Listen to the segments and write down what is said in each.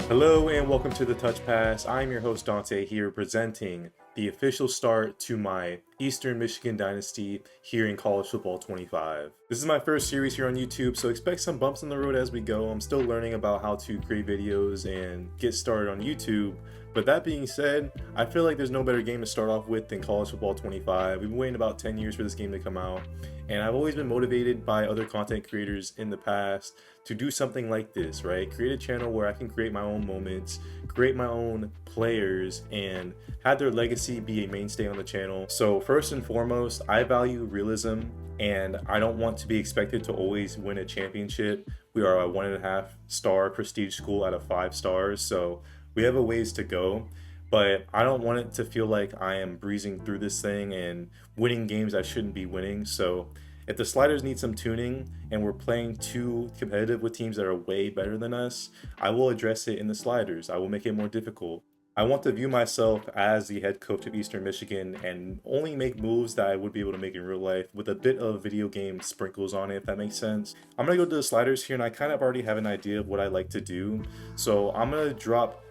Hello and welcome to the Touch Pass. I'm your host Dante here presenting the official start to my Eastern Michigan Dynasty here in College Football 25. This is my first series here on YouTube, so expect some bumps in the road as we go. I'm still learning about how to create videos and get started on YouTube. But that being said, I feel like there's no better game to start off with than College Football 25. We've been waiting about 10 years for this game to come out, and I've always been motivated by other content creators in the past to do something like this, right? Create a channel where I can create my own moments, create my own players, and have their legacy be a mainstay on the channel. So first and foremost, I value realism, and I don't want to be expected to always win a championship. We are a 1.5 star prestige school out of 5 stars, so we have a ways to go. But I don't want it to feel like I am breezing through this thing and winning games I shouldn't be winning. So if the sliders need some tuning and we're playing too competitive with teams that are way better than us, I will address it in the sliders. I will make it more difficult. I want to view myself as the head coach of Eastern Michigan and only make moves that I would be able to make in real life with a bit of video game sprinkles on it, if that makes sense. I'm going to go to the sliders here, and I kind of already have an idea of what I like to do. So I'm going to drop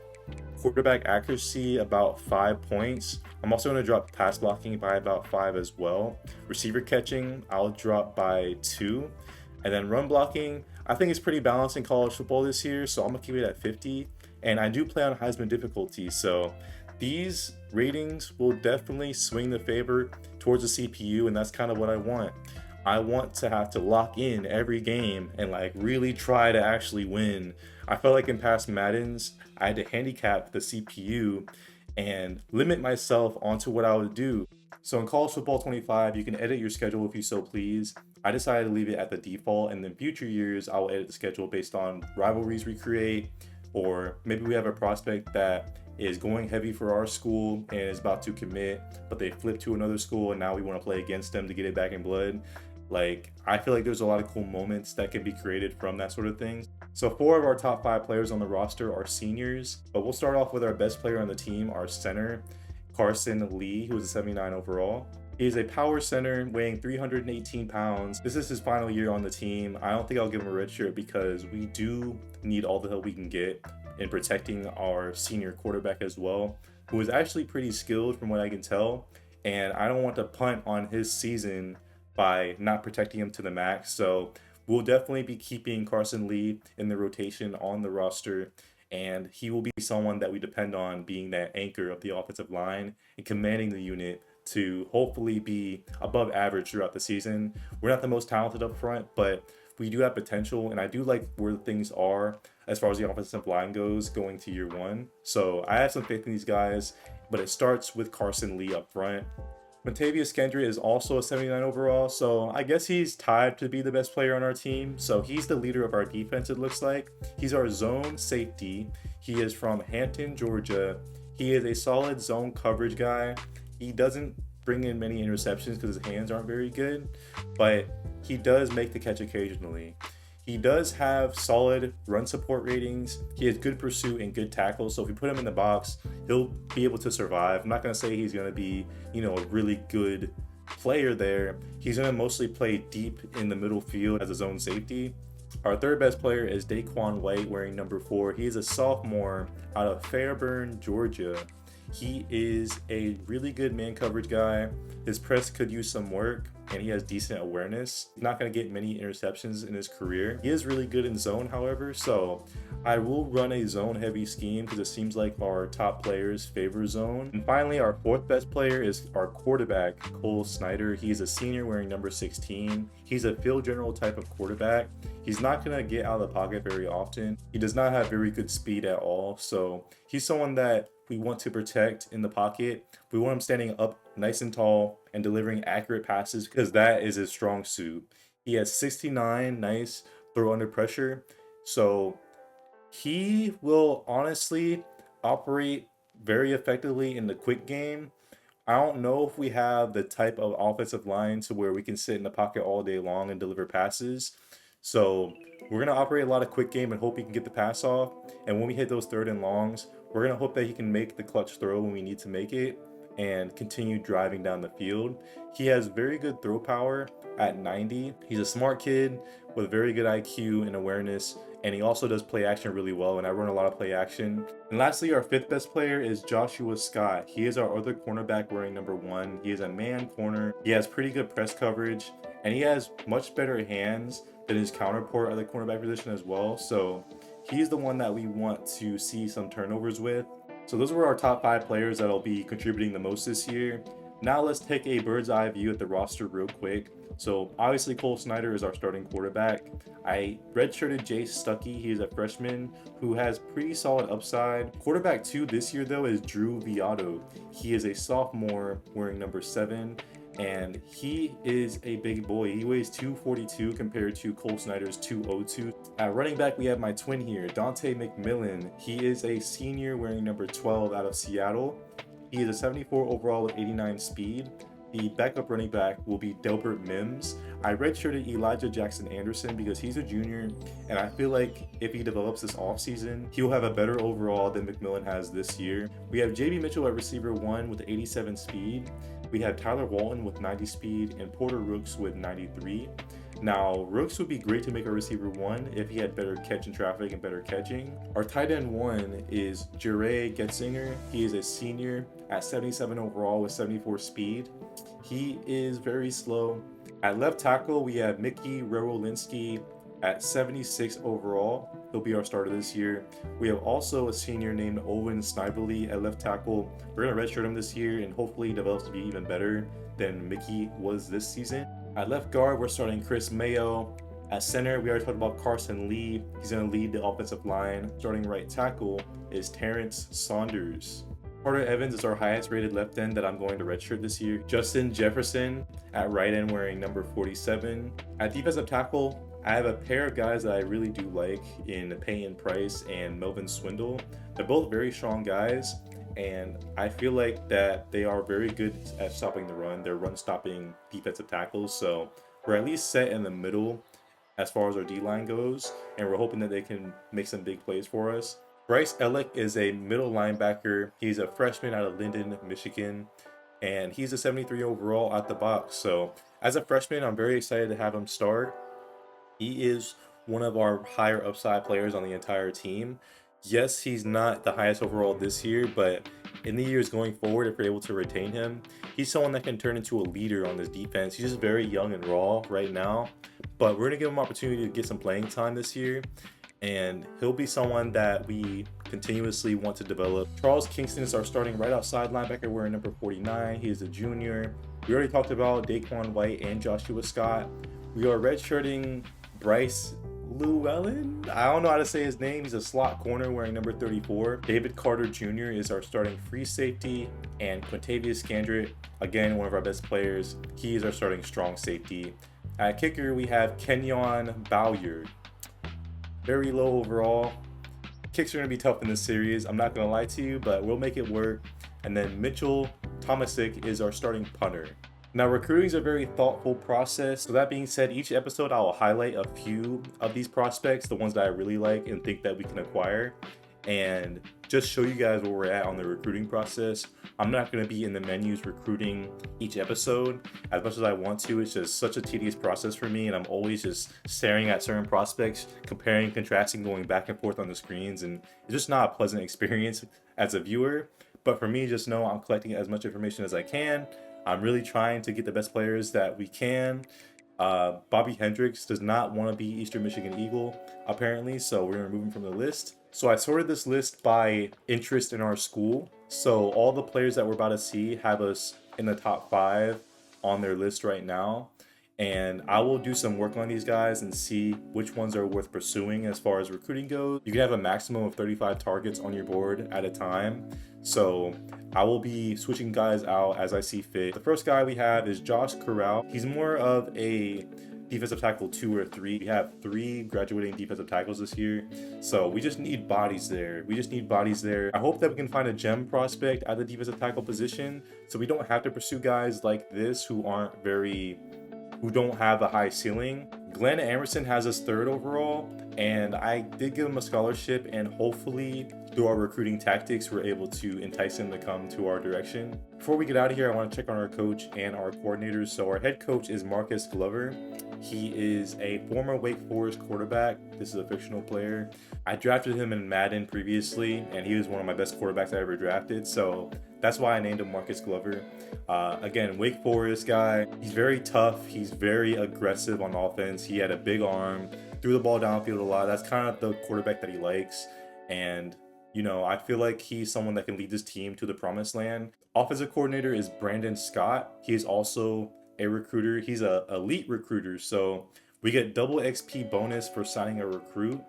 quarterback accuracy about 5 points. I'm also going to drop pass blocking by about 5 as well. Receiver catching, I'll drop by 2. And then run blocking, I think it's pretty balanced in college football this year, so I'm going to keep it at 50. And I do play on Heisman difficulty, so these ratings will definitely swing the favor towards the CPU, and that's kind of what I want. I want to have to lock in every game and like really try to actually win. I felt like in past Maddens, I had to handicap the CPU and limit myself onto what I would do. So in College Football 25, you can edit your schedule if you so please. I decided to leave it at the default, and in future years, I will edit the schedule based on rivalries we create, or maybe we have a prospect that is going heavy for our school and is about to commit, but they flip to another school and now we want to play against them to get it back in blood. Like, I feel like there's a lot of cool moments that can be created from that sort of thing. So 4 of our top 5 players on the roster are seniors, but we'll start off with our best player on the team, our center, Carson Lee, who is a 79 overall. He is a power center weighing 318 pounds. This is his final year on the team. I don't think I'll give him a red shirt because we do need all the help we can get in protecting our senior quarterback as well, who is actually pretty skilled from what I can tell. And I don't want to punt on his season by not protecting him to the max. So we'll definitely be keeping Carson Lee in the rotation on the roster, and he will be someone that we depend on being that anchor of the offensive line and commanding the unit to hopefully be above average throughout the season. We're not the most talented up front, but we do have potential, and I do like where things are as far as the offensive line goes going to year 1. So I have some faith in these guys, but it starts with Carson Lee up front. Montavious Kendra is also a 79 overall, so I guess he's tied to be the best player on our team. So he's the leader of our defense, it looks like. He's our zone safety. He is from Hampton, Georgia. He is a solid zone coverage guy. He doesn't bring in many interceptions because his hands aren't very good, but he does make the catch occasionally. He does have solid run support ratings. He has good pursuit and good tackles. So if you put him in the box, he'll be able to survive. I'm not going to say he's going to be, a really good player there. He's going to mostly play deep in the middle field as a zone safety. Our third best player is Daquan White, wearing number 4. He is a sophomore out of Fairburn, Georgia. He is a really good man coverage guy. His press could use some work, and he has decent awareness. He's not going to get many interceptions in his career. He is really good in zone, however, so I will run a zone heavy scheme because it seems like our top players favor zone. And finally, our 4th best player is our quarterback, Cole Snyder. He's a senior wearing number 16. He's a field general type of quarterback. He's not going to get out of the pocket very often. He does not have very good speed at all, so he's someone that we want to protect in the pocket. We want him standing up nice and tall and delivering accurate passes because that is his strong suit. He has 69 nice throw under pressure. So he will honestly operate very effectively in the quick game. I don't know if we have the type of offensive line to where we can sit in the pocket all day long and deliver passes. So we're going to operate a lot of quick game and hope he can get the pass off. And when we hit those 3rd and longs, we're going to hope that he can make the clutch throw when we need to make it. and continue driving down the field. He has very good throw power at 90. He's a smart kid with very good IQ and awareness, and he also does play action really well, and I run a lot of play action. And lastly, our fifth best player is Joshua Scott. He is our other cornerback wearing number 1. He is a man corner. He has pretty good press coverage, and he has much better hands than his counterpart at the cornerback position as well. So he's the one that we want to see some turnovers with. So those were our top 5 players that'll be contributing the most this year. Now let's take a bird's eye view at the roster real quick. So obviously Cole Snyder is our starting quarterback. I redshirted Jace Stuckey. He's a freshman who has pretty solid upside. Quarterback 2 this year though is Drew Viado. He is a sophomore wearing number 7. And he is a big boy. He weighs 242 compared to Cole Snyder's 202. At running back, we have my twin here, Dante McMillan. He is a senior wearing number 12 out of Seattle. He is a 74 overall with 89 speed. The backup running back will be Delbert Mims. I redshirted Elijah Jackson Anderson because he's a junior, and I feel like if he develops this offseason, he will have a better overall than McMillan has this year. We have JB Mitchell at receiver 1 with 87 speed. We have Tyler Walton with 90 speed and Porter Rooks with 93. Now, Rooks would be great to make a receiver 1 if he had better catch in traffic and better catching. Our tight end 1 is Jure Getzinger. He is a senior at 77 overall with 74 speed. He is very slow. At left tackle, we have Mickey Rerolinski at 76 overall. He'll be our starter this year. We have also a senior named Owen Snively at left tackle. We're going to redshirt him this year and hopefully he develops to be even better than Mickey was this season. At left guard, we're starting Chris Mayo. At center, we already talked about Carson Lee. He's going to lead the offensive line. Starting right tackle is Terrence Saunders. Carter Evans is our highest rated left end that I'm going to redshirt this year. Justin Jefferson at right end wearing number 47. At defensive tackle, I have a pair of guys that I really do like in Peyton Price and Melvin Swindle. They're both very strong guys, and I feel like that they are very good at stopping the run. They're run-stopping defensive tackles, so we're at least set in the middle as far as our D-line goes, and we're hoping that they can make some big plays for us. Bryce Ellick is a middle linebacker. He's a freshman out of Linden, Michigan, and he's a 73 overall at the box. So as a freshman, I'm very excited to have him start. He is one of our higher upside players on the entire team. Yes, he's not the highest overall this year, but in the years going forward, if we're able to retain him, he's someone that can turn into a leader on this defense. He's just very young and raw right now, but we're going to give him opportunity to get some playing time this year, and he'll be someone that we continuously want to develop. Charles Kingston is our starting right outside linebacker wearing number 49. He is a junior. We already talked about Daquan White and Joshua Scott. We are redshirting Bryce Llewellyn. I don't know how to say his name. He's a slot corner wearing number 34. David Carter Jr. is our starting free safety, and Quintavious Scandrett, again, one of our best players. He is our starting strong safety. At kicker, we have Kenyon Bowyer. Very low overall. Kicks are going to be tough in this series. I'm not going to lie to you, but we'll make it work. And then Mitchell Tomasic is our starting punter. Now, recruiting is a very thoughtful process. So that being said, each episode I will highlight a few of these prospects, the ones that I really like and think that we can acquire, and just show you guys where we're at on the recruiting process. I'm not going to be in the menus recruiting each episode as much as I want to. It's just such a tedious process for me, and I'm always just staring at certain prospects, comparing, contrasting, going back and forth on the screens, and it's just not a pleasant experience as a viewer. But for me, just know I'm collecting as much information as I can. I'm really trying to get the best players that we can. Bobby Hendricks does not want to be Eastern Michigan Eagle, apparently, so we're going to remove him from the list. So I sorted this list by interest in our school. So all the players that we're about to see have us in the top 5 on their list right now. And I will do some work on these guys and see which ones are worth pursuing as far as recruiting goes. You can have a maximum of 35 targets on your board at a time. So I will be switching guys out as I see fit. The first guy we have is Josh Corral. He's more of a defensive tackle 2 or 3. We have 3 graduating defensive tackles this year. So we just need bodies there. I hope that we can find a gem prospect at the defensive tackle position so we don't have to pursue guys like this who don't have a high ceiling. Glenn Emerson has us 3rd overall. and I did give him a scholarship, and hopefully through our recruiting tactics we're able to entice him to come to our direction. Before we get out of here, I want to check on our coach and our coordinators. So our head coach is Marcus Glover. He is a former Wake Forest quarterback. This is a fictional player. I drafted him in Madden previously, and he was one of my best quarterbacks I ever drafted, so that's why I named him Marcus Glover. Again, Wake Forest guy. He's very tough. He's very aggressive on offense. He had a big arm, threw the ball downfield a lot. That's kind of the quarterback that he likes. And, you know, I feel like he's someone that can lead this team to the promised land. Offensive coordinator is Brandon Scott. He is also a recruiter. He's a elite recruiter. So we get double XP bonus for signing a recruit.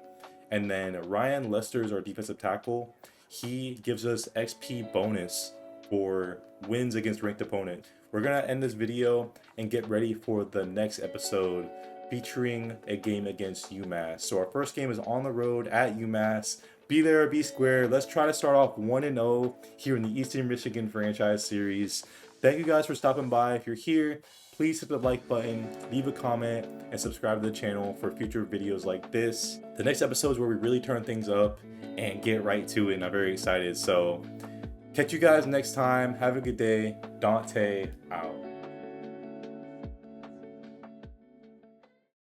And then Ryan Lester is our defensive tackle. He gives us XP bonus for wins against ranked opponent. We're gonna end this video and get ready for the next episode featuring a game against UMass. So our first game is on the road at UMass. Be there or be square. Let's try to start off 1-0 here in the Eastern Michigan franchise series. Thank you guys for stopping by. If you're here, please hit the like button, leave a comment, and subscribe to the channel for future videos like this. The next episode is where we really turn things up and get right to it, and I'm very excited. So catch you guys next time. Have a good day. Dante out.